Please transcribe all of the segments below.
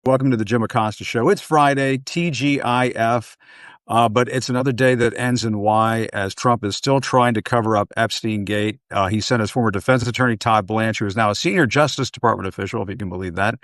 Welcome to the Jim Acosta Show. It's Friday, TGIF, but it's another day that ends in Y as Trump is still trying to cover up Epstein Gate. He sent his former defense attorney, Todd Blanche, who is now a senior Justice Department official, if you can believe that,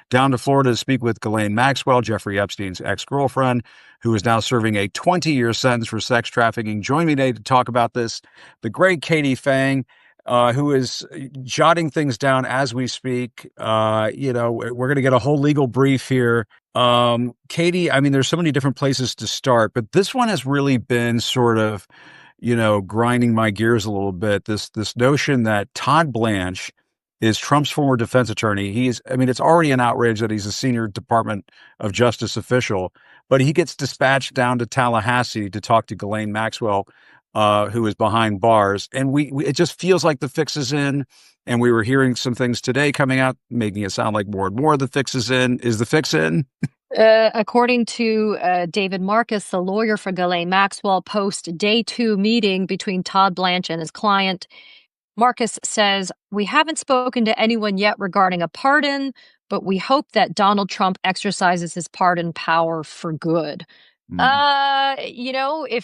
down to Florida to speak with Ghislaine Maxwell, Jeffrey Epstein's ex-girlfriend, who is now serving a 20-year sentence for sex trafficking. Join me today to talk about this, the great Katie Phang, who is jotting things down as we speak. We're going to get a whole legal brief here. Katie, I mean, there's so many different places to start, but this one has really been sort of, grinding my gears a little bit. This notion that Todd Blanche is Trump's former defense attorney. It's already an outrage that he's a senior Department of Justice official, but he gets dispatched down to Tallahassee to talk to Ghislaine Maxwell, who is behind bars. And it just feels like the fix is in. And we were hearing some things today coming out, making it sound like more and more the fix is in. Is the fix in? According to David Marcus, the lawyer for Ghislaine Maxwell, post day 2 meeting between Todd Blanche and his client, Marcus says, "We haven't spoken to anyone yet regarding a pardon, but we hope that Donald Trump exercises his pardon power for good." If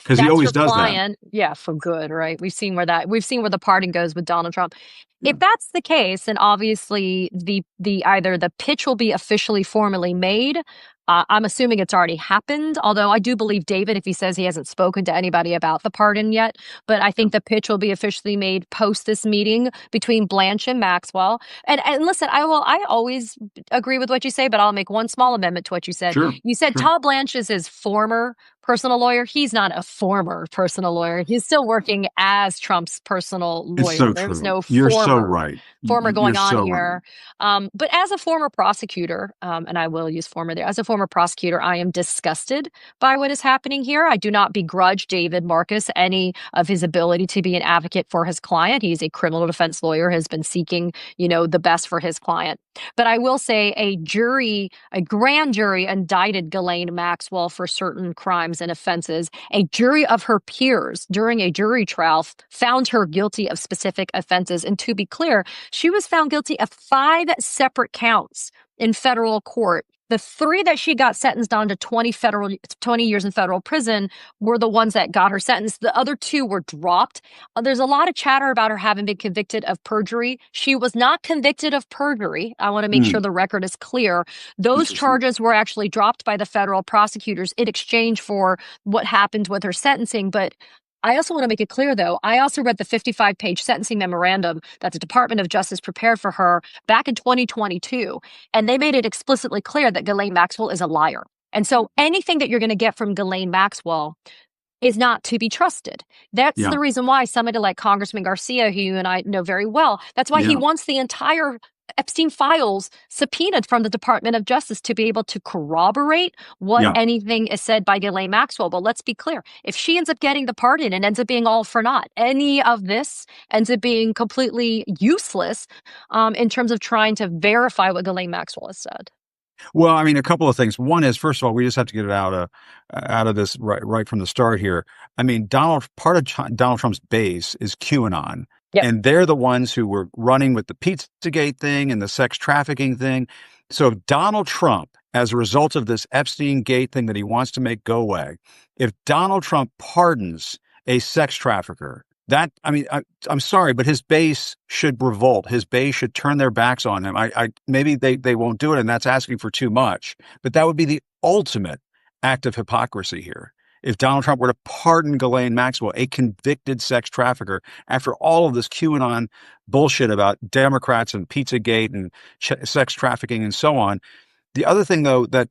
Because he that's always your does client, yeah, for good, right? We've seen where the pardon goes with Donald Trump. If that's the case, then obviously the either the pitch will be officially formally made. I'm assuming it's already happened, although I do believe David if he says he hasn't spoken to anybody about the pardon yet. But I think the pitch will be officially made post this meeting between Blanche and Maxwell. And listen, I always agree with what you say, but I'll make one small amendment to what you said. Sure. You said Sure. Todd Blanche is his former personal lawyer. He's not a former personal lawyer. He's still working as Trump's personal lawyer. It's so There's true. no You're former, so right. former going You're on so here. right. But as a former prosecutor, and I will use former there, as a former prosecutor, I am disgusted by what is happening here. I do not begrudge David Marcus any of his ability to be an advocate for his client. He's a criminal defense lawyer, has been seeking, the best for his client. But I will say a grand jury indicted Ghislaine Maxwell for certain crimes and offenses. A jury of her peers during a jury trial found her guilty of specific offenses. And to be clear, she was found guilty of 5 separate counts in federal court. The 3 that she got sentenced on to 20 years in federal prison were the ones that got her sentenced. The other 2 were dropped. There's a lot of chatter about her having been convicted of perjury. She was not convicted of perjury. I want to make sure the record is clear. Those charges were actually dropped by the federal prosecutors in exchange for what happened with her sentencing. But I also want to make it clear, though, I also read the 55-page sentencing memorandum that the Department of Justice prepared for her back in 2022, and they made it explicitly clear that Ghislaine Maxwell is a liar. And so anything that you're going to get from Ghislaine Maxwell is not to be trusted. That's the reason why somebody like Congressman Garcia, who you and I know very well, that's why he wants the entire Epstein files subpoenaed from the Department of Justice to be able to corroborate what anything is said by Ghislaine Maxwell. But let's be clear, if she ends up getting the pardon and ends up being all for naught, any of this ends up being completely useless in terms of trying to verify what Ghislaine Maxwell has said. Well, I mean, a couple of things. One is, first of all, we just have to get it out of this right from the start here. I mean, part of Donald Trump's base is QAnon. Yep. And they're the ones who were running with the Pizzagate thing and the sex trafficking thing. So if Donald Trump, as a result of this Epstein Gate thing that he wants to make go away, if Donald Trump pardons a sex trafficker, I'm sorry, but his base should revolt. His base should turn their backs on him. Maybe they won't do it, and that's asking for too much. But that would be the ultimate act of hypocrisy here. If Donald Trump were to pardon Ghislaine Maxwell, a convicted sex trafficker, after all of this QAnon bullshit about Democrats and Pizzagate and sex trafficking and so on. The other thing, though, that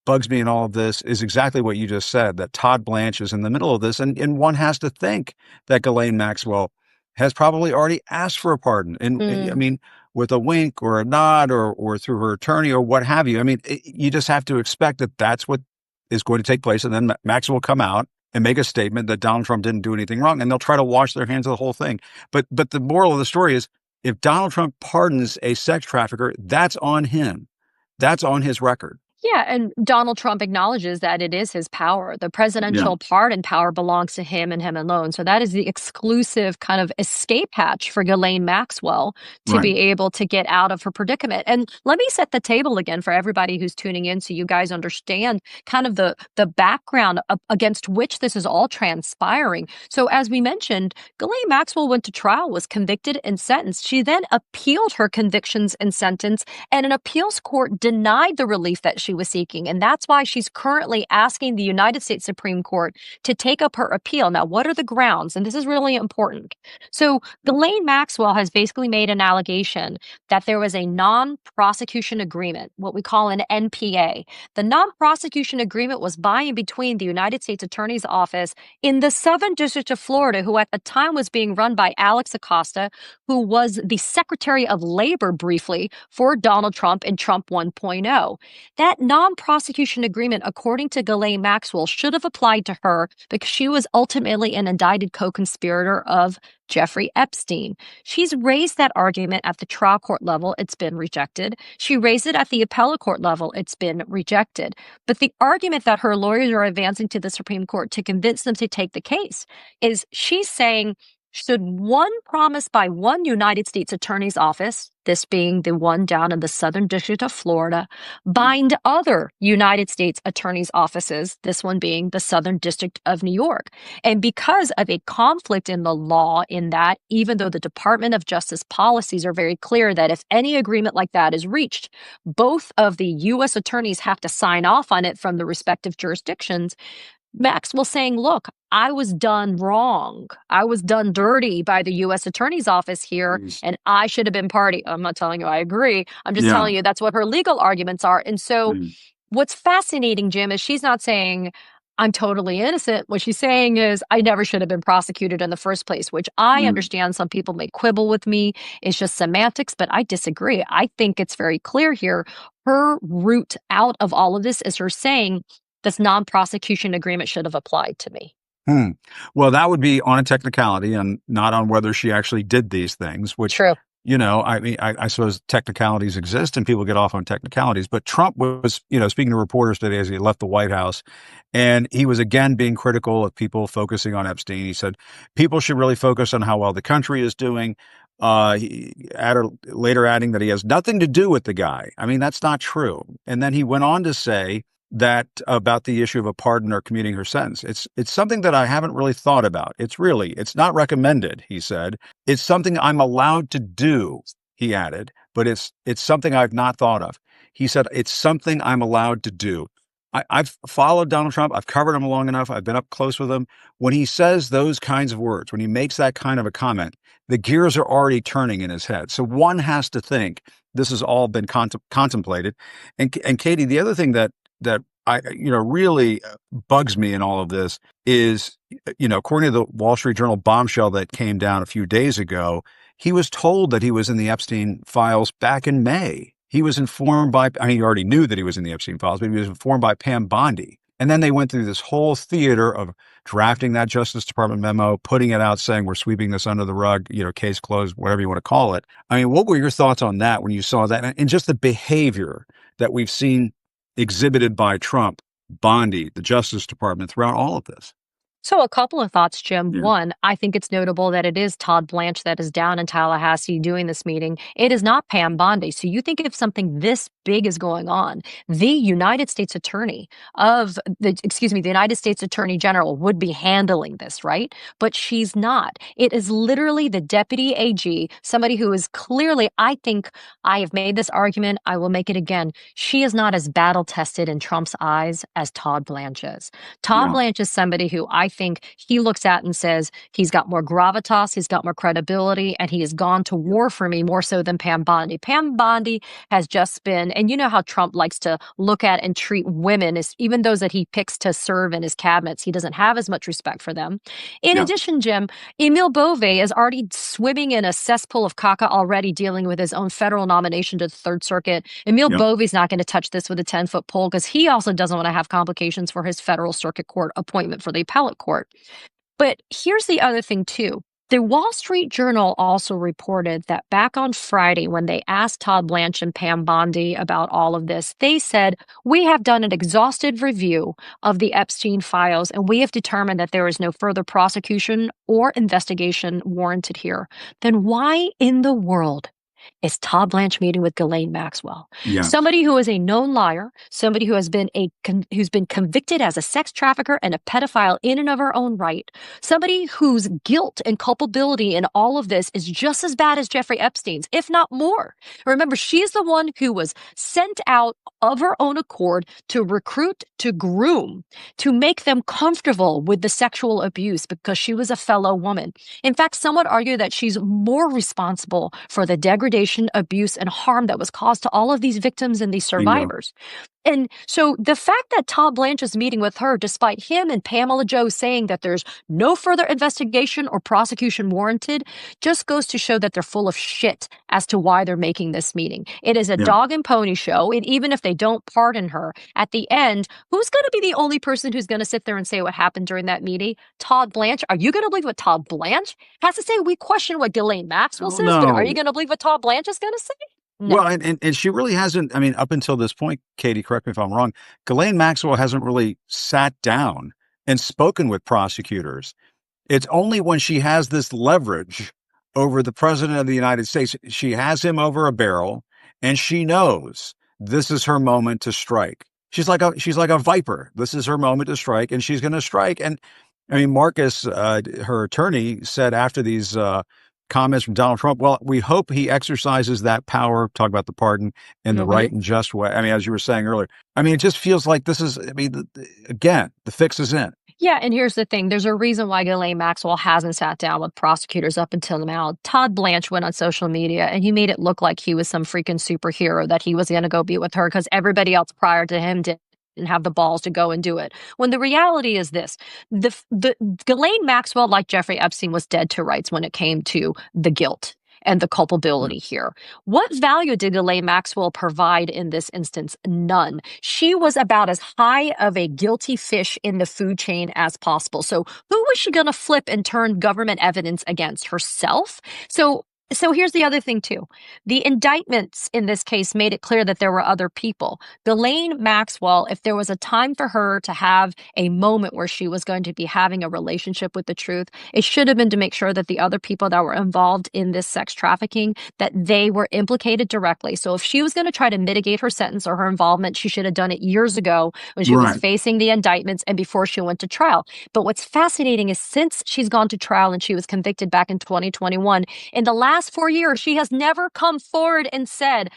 bugs me in all of this is exactly what you just said, that Todd Blanche is in the middle of this. And one has to think that Ghislaine Maxwell has probably already asked for a pardon. And I mean, with a wink or a nod or through her attorney or what have you. I mean, you just have to expect that that's what is going to take place. And then Maxwell will come out and make a statement that Donald Trump didn't do anything wrong. And they'll try to wash their hands of the whole thing. But the moral of the story is, if Donald Trump pardons a sex trafficker, that's on him. That's on his record. Yeah, and Donald Trump acknowledges that it is his power. The Yeah. presidential pardon power belongs to him and him alone. So that is the exclusive kind of escape hatch for Ghislaine Maxwell to Right. be able to get out of her predicament. And let me set the table again for everybody who's tuning in so you guys understand kind of the background against which this is all transpiring. So as we mentioned, Ghislaine Maxwell went to trial, was convicted and sentenced. She then appealed her convictions and sentence, and an appeals court denied the relief that she was seeking. And that's why she's currently asking the United States Supreme Court to take up her appeal. Now, what are the grounds? And this is really important. So, Ghislaine Maxwell has basically made an allegation that there was a non prosecution agreement, what we call an NPA. The non prosecution agreement was by and between the United States Attorney's Office in the Southern District of Florida, who at the time was being run by Alex Acosta, who was the Secretary of Labor briefly for Donald Trump and Trump 1.0. That non-prosecution agreement, according to Ghislaine Maxwell, should have applied to her because she was ultimately an indicted co-conspirator of Jeffrey Epstein. She's raised that argument at the trial court level. It's been rejected. She raised it at the appellate court level. It's been rejected. But the argument that her lawyers are advancing to the Supreme Court to convince them to take the case is she's saying, should one promise by one United States Attorney's Office, this being the one down in the Southern District of Florida, bind other United States Attorney's Offices, this one being the Southern District of New York? And because of a conflict in the law in that, even though the Department of Justice policies are very clear that if any agreement like that is reached, both of the U.S. attorneys have to sign off on it from the respective jurisdictions, Maxwell saying, look, I was done wrong. I was done dirty by the U.S. Attorney's Office here, and I should have been party. I'm not telling you I agree. I'm just telling you that's what her legal arguments are. And so what's fascinating, Jim, is she's not saying I'm totally innocent. What she's saying is I never should have been prosecuted in the first place, which I understand some people may quibble with me. It's just semantics, but I disagree. I think it's very clear here. Her route out of all of this is her saying, this non-prosecution agreement should have applied to me. Well, that would be on a technicality and not on whether she actually did these things, which, True. I mean, I suppose technicalities exist and people get off on technicalities. But Trump was, speaking to reporters today as he left the White House, and he was again being critical of people focusing on Epstein. He said people should really focus on how well the country is doing. He later adding that he has nothing to do with the guy. I mean, that's not true. And then he went on to say that about the issue of a pardon or commuting her sentence. It's something that I haven't really thought about. It's not recommended, he said. It's something I'm allowed to do, he added, but it's something I've not thought of. He said, it's something I'm allowed to do. I've followed Donald Trump. I've covered him long enough. I've been up close with him. When he says those kinds of words, when he makes that kind of a comment, the gears are already turning in his head. So one has to think this has all been contemplated. And Katie, the other thing that I, really bugs me in all of this is, according to the Wall Street Journal bombshell that came down a few days ago, he was told that he was in the Epstein files back in May. He was informed he already knew that he was in the Epstein files, but he was informed by Pam Bondi. And then they went through this whole theater of drafting that Justice Department memo, putting it out, saying we're sweeping this under the rug, case closed, whatever you want to call it. I mean, what were your thoughts on that when you saw that and just the behavior that we've seen exhibited by Trump, Bondi, the Justice Department throughout all of this? So a couple of thoughts, Jim. Yeah. One, I think it's notable that it is Todd Blanche that is down in Tallahassee doing this meeting. It is not Pam Bondi. So you think if something this big is going on, the United States Attorney the United States Attorney General would be handling this, right? But she's not. It is literally the Deputy AG, somebody who is clearly, I think I have made this argument, I will make it again. She is not as battle tested in Trump's eyes as Todd Blanche is. Todd Blanche is somebody who I think he looks at and says he's got more gravitas, he's got more credibility, and he has gone to war for me more so than Pam Bondi. Pam Bondi has just been, and you know how Trump likes to look at and treat women, even those that he picks to serve in his cabinets, he doesn't have as much respect for them. In addition, Jim, Emil Bove is already swimming in a cesspool of caca already, dealing with his own federal nomination to the Third Circuit. Emil Bove's not going to touch this with a 10-foot pole because he also doesn't want to have complications for his federal circuit court appointment for the appellate court. But here's the other thing, too. The Wall Street Journal also reported that back on Friday, when they asked Todd Blanche and Pam Bondi about all of this, they said, "We have done an exhaustive review of the Epstein files, and we have determined that there is no further prosecution or investigation warranted here." Then why in the world is Todd Blanche meeting with Ghislaine Maxwell, Yes. somebody who is a known liar, somebody who has been who's been convicted as a sex trafficker and a pedophile in and of her own right, somebody whose guilt and culpability in all of this is just as bad as Jeffrey Epstein's, if not more. Remember, she is the one who was sent out of her own accord to recruit, to groom, to make them comfortable with the sexual abuse because she was a fellow woman. In fact, some would argue that she's more responsible for the degradation, abuse, and harm that was caused to all of these victims and these Bingo. survivors. And so the fact that Todd Blanche is meeting with her, despite him and Pamela Joe saying that there's no further investigation or prosecution warranted, just goes to show that they're full of shit as to why they're making this meeting. It is a Yeah. dog and pony show. And even if they don't pardon her, at the end, who's going to be the only person who's going to sit there and say what happened during that meeting? Todd Blanche. Are you going to believe what Todd Blanche has to say? We question what Ghislaine Maxwell Oh, says, but are you no. going to believe what Todd Blanche is going to say? No. Well, and she really hasn't. I mean, up until this point, Katie, correct me if I'm wrong, Ghislaine Maxwell hasn't really sat down and spoken with prosecutors. It's only when she has this leverage over the president of the United States, she has him over a barrel, and she knows this is her moment to strike. She's like a viper. This is her moment to strike, and she's going to strike. And I mean, Marcus, her attorney, said after these comments from Donald Trump, well, we hope he exercises that power, talk about the pardon, in the right and just way. I mean, as you were saying earlier, I mean, it just feels like this is, I mean, again, the fix is in. Yeah, and here's the thing. There's a reason why Ghislaine Maxwell hasn't sat down with prosecutors up until now. Todd Blanche went on social media and he made it look like he was some freaking superhero, that he was going to go be with her because everybody else prior to him didn't have the balls to go and do it. When the reality is this, the Ghislaine Maxwell, like Jeffrey Epstein, was dead to rights when it came to the guilt and the culpability here. What value did Ghislaine Maxwell provide in this instance? None. She was about as high of a guilty fish in the food chain as possible. So who was she going to flip and turn government evidence against? Herself? So here's the other thing, too. The indictments in this case made it clear that there were other people. Ghislaine Maxwell, if there was a time for her to have a moment where she was going to be having a relationship with the truth, it should have been to make sure that the other people that were involved in this sex trafficking, that they were implicated directly. So if she was going to try to mitigate her sentence or her involvement, she should have done it years ago when she was facing the indictments and before she went to trial. But what's fascinating is since she's gone to trial and she was convicted back in 2021, in the last 4 years, she has never come forward and said,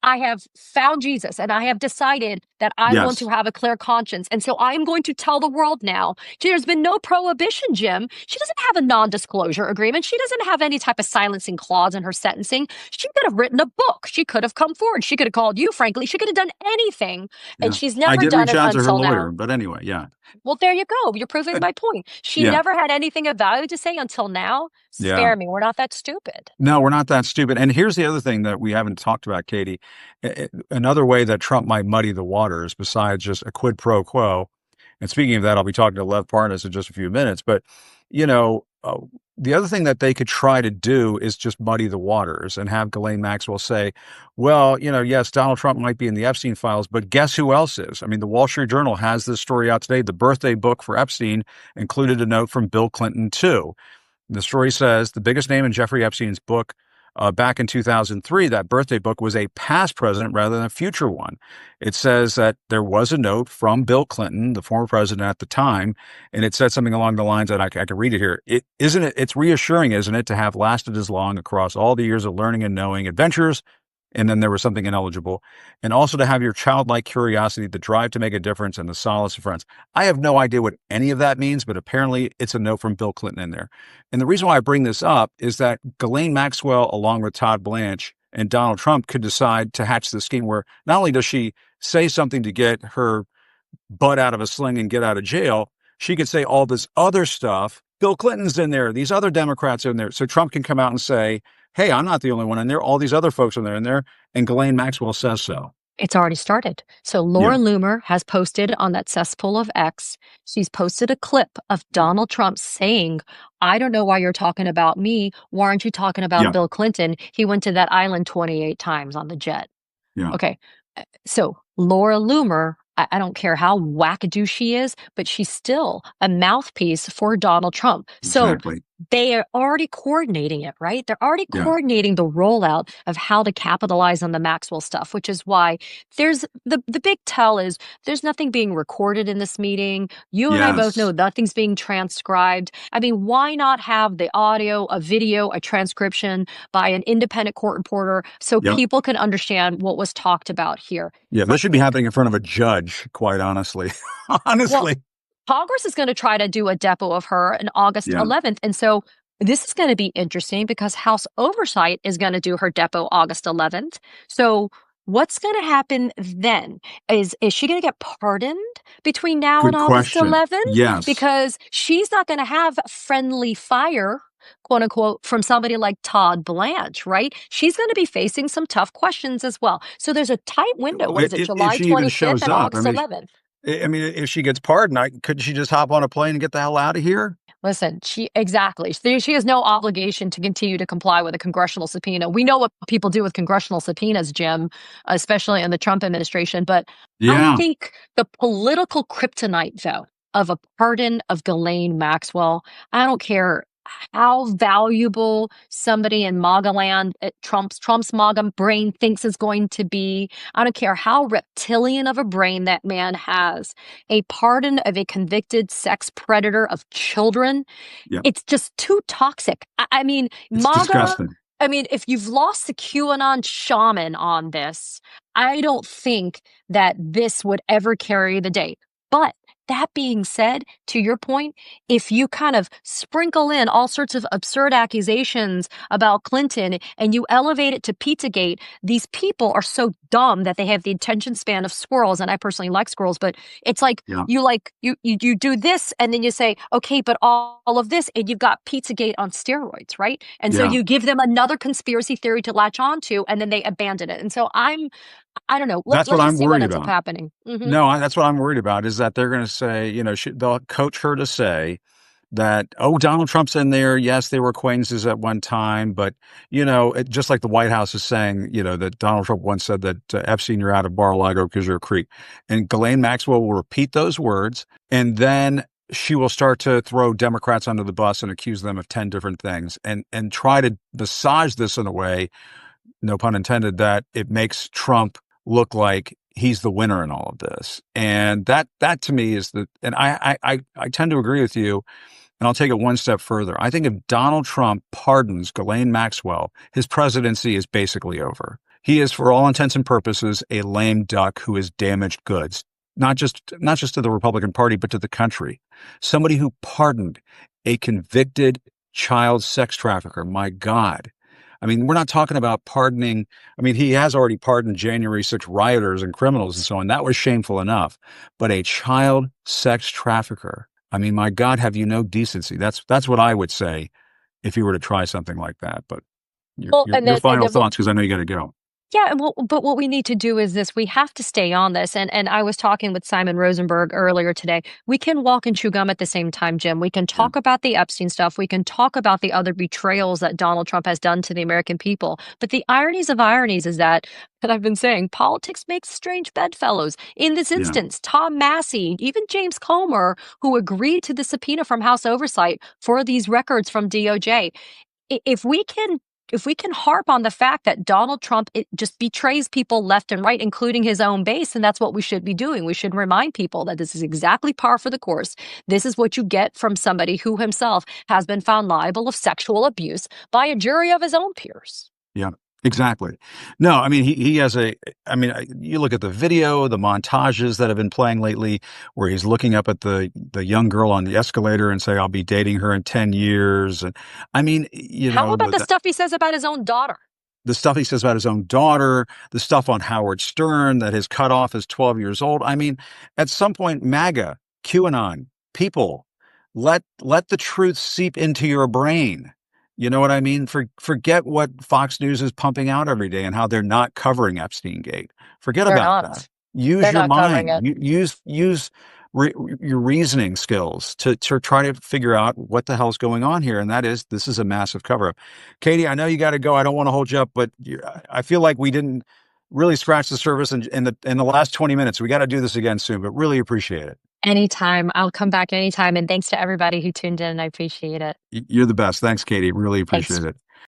I have found Jesus and I have decided that I want to have a clear conscience. And so I'm going to tell the world now. There's been no prohibition, Jim. She doesn't have a non-disclosure agreement. She doesn't have any type of silencing clause in her sentencing. She could have written a book. She could have come forward. She could have called you, frankly. She could have done anything. And she's never done it until now. I did reach out to her lawyer, but anyway, yeah. Well, there you go. You're proving my point. She never had anything of value to say until now. Spare me. We're not that stupid. No, we're not that stupid. And here's the other thing that we haven't talked about, Katie. Another way that Trump might muddy the waters, besides just a quid pro quo. And speaking of that, I'll be talking to Lev Parnas in just a few minutes. But, you know, the other thing that they could try to do is just muddy the waters and have Ghislaine Maxwell say, well, you know, yes, Donald Trump might be in the Epstein files, but guess who else is? I mean, the Wall Street Journal has this story out today. The birthday book for Epstein included a note from Bill Clinton, too. The story says the biggest name in Jeffrey Epstein's book back in 2003, that birthday book was a past president rather than a future one. It says that there was a note from Bill Clinton, the former president at the time, and it said something along the lines that I can read it here. It's reassuring, isn't it, to have lasted as long across all the years of learning and knowing adventures. And then there was something ineligible. And also to have your childlike curiosity, the drive to make a difference, and the solace of friends. I have no idea what any of that means, but apparently it's a note from Bill Clinton in there. And the reason why I bring this up is that Ghislaine Maxwell, along with Todd Blanche and Donald Trump, could decide to hatch this scheme where not only does she say something to get her butt out of a sling and get out of jail, she could say all this other stuff. Bill Clinton's in there. These other Democrats are in there. So Trump can come out and say, hey, I'm not the only one in there. All these other folks are in there, and Ghislaine Maxwell says so. It's already started. So Yeah. Laura Loomer has posted on that cesspool of X, she's posted a clip of Donald Trump saying, I don't know why you're talking about me. Why aren't you talking about Yeah. Bill Clinton? He went to that island 28 times on the jet. Yeah. Okay. So Laura Loomer, I don't care how wackadoo she is, but she's still a mouthpiece for Donald Trump. So Exactly. they are already coordinating it, right? They're already Yeah. coordinating the rollout of how to capitalize on the Maxwell stuff, which is why there's the big tell is there's nothing being recorded in this meeting. You and I both know Yes. nothing's being transcribed. I mean, why not have the audio, a video, a transcription by an independent court reporter so Yep. people can understand what was talked about here? Yeah. This should be happening in front of a judge, quite honestly. Well, Honestly. Congress is going to try to do a depo of her on August Yeah. 11th. And so this is going to be interesting because House Oversight is going to do her depo August 11th. So what's going to happen then? Is she going to get pardoned between now and Good August question. 11th? Yes. Because she's not going to have friendly fire, quote unquote, from somebody like Todd Blanche, right? She's going to be facing some tough questions as well. So there's a tight window. What is it, If July she even 25th shows and up, August 11th? I mean, if she gets pardoned, couldn't she just hop on a plane and get the hell out of here? Listen, she exactly. She has no obligation to continue to comply with a congressional subpoena. We know what people do with congressional subpoenas, Jim, especially in the Trump administration. But I Yeah. think the political kryptonite, though, of a pardon of Ghislaine Maxwell, I don't care how valuable somebody in MAGA land at Trump's MAGA brain thinks is going to be. I don't care how reptilian of a brain that man has. A pardon of a convicted sex predator of children, Yeah. it's just too toxic. I mean, It's MAGA, disgusting. I mean, if you've lost the QAnon shaman on this, I don't think that this would ever carry the day. But that being said, to your point, if you kind of sprinkle in all sorts of absurd accusations about Clinton and you elevate it to Pizzagate, these people are so dumb that they have the attention span of squirrels. And I personally like squirrels, but it's like Yeah. you do this and then you say, okay, but all of this, and you've got Pizzagate on steroids, right? And so Yeah. you give them another conspiracy theory to latch onto, and then they abandon it. And so I don't know. That's what Let's I'm just see what worried ends up about. happening. No, that's what I'm worried about is that they're going to say, they'll coach her to say that, oh, Donald Trump's in there. Yes, they were acquaintances at one time, but, just like the White House is saying, that Donald Trump once said that Epstein, you're out of Mar-a-Lago because you're a creep. And Ghislaine Maxwell will repeat those words, and then she will start to throw Democrats under the bus and accuse them of 10 different things and try to massage this in a way, no pun intended, that it makes Trump look like he's the winner in all of this. And that to me is and I tend to agree with you. And I'll take it one step further. I think if Donald Trump pardons Ghislaine Maxwell, his presidency is basically over. He is, for all intents and purposes, a lame duck who has damaged goods, not just to the Republican Party, but to the country. Somebody who pardoned a convicted child sex trafficker. My God. I mean, we're not talking about pardoning. I mean, he has already pardoned January 6 rioters and criminals and so on. That was shameful enough. But a child sex trafficker, I mean, my God, have you no decency? That's what I would say if you were to try something like that. But Well, and your then final thoughts, because I know you got to go. yeah, well, but what we need to do is this. We have to stay on this. And I was talking with Simon Rosenberg earlier today. We can walk and chew gum at the same time, Jim. We can Yeah, talk about the Epstein stuff. We can talk about the other betrayals that Donald Trump has done to the American people. But the ironies of ironies is that I've been saying politics makes strange bedfellows. In this yeah, instance, Tom Massey, even James Comer, who agreed to the subpoena from House Oversight for these records from DOJ, if we can harp on the fact that Donald Trump just betrays people left and right, including his own base, and that's what we should be doing. We should remind people that this is exactly par for the course. This is what you get from somebody who himself has been found liable of sexual abuse by a jury of his own peers. yeah. Exactly. No, I mean, he has you look at the video, the montages that have been playing lately, where he's looking up at the young girl on the escalator and say, I'll be dating her in 10 years. And I mean, How about the stuff he says about his own daughter? the stuff he says about his own daughter, the stuff on Howard Stern that his cutoff is 12 years old. I mean, at some point, MAGA, QAnon, people, let the truth seep into your brain. You know what I mean? Forget what Fox News is pumping out every day and how they're not covering Epstein Gate. Forget They're about that. not. Use They're your not covering mind. it. Use your reasoning skills to try to figure out what the hell's going on here. And that is, this is a massive cover up. Katie, I know you got to go. I don't want to hold you up, but I feel like we didn't really scratch the surface in the last 20 minutes. We got to do this again soon, but really appreciate it. Anytime. I'll come back anytime. And thanks to everybody who tuned in. I appreciate it. You're the best. Thanks, Katie. Really Thanks. appreciate it.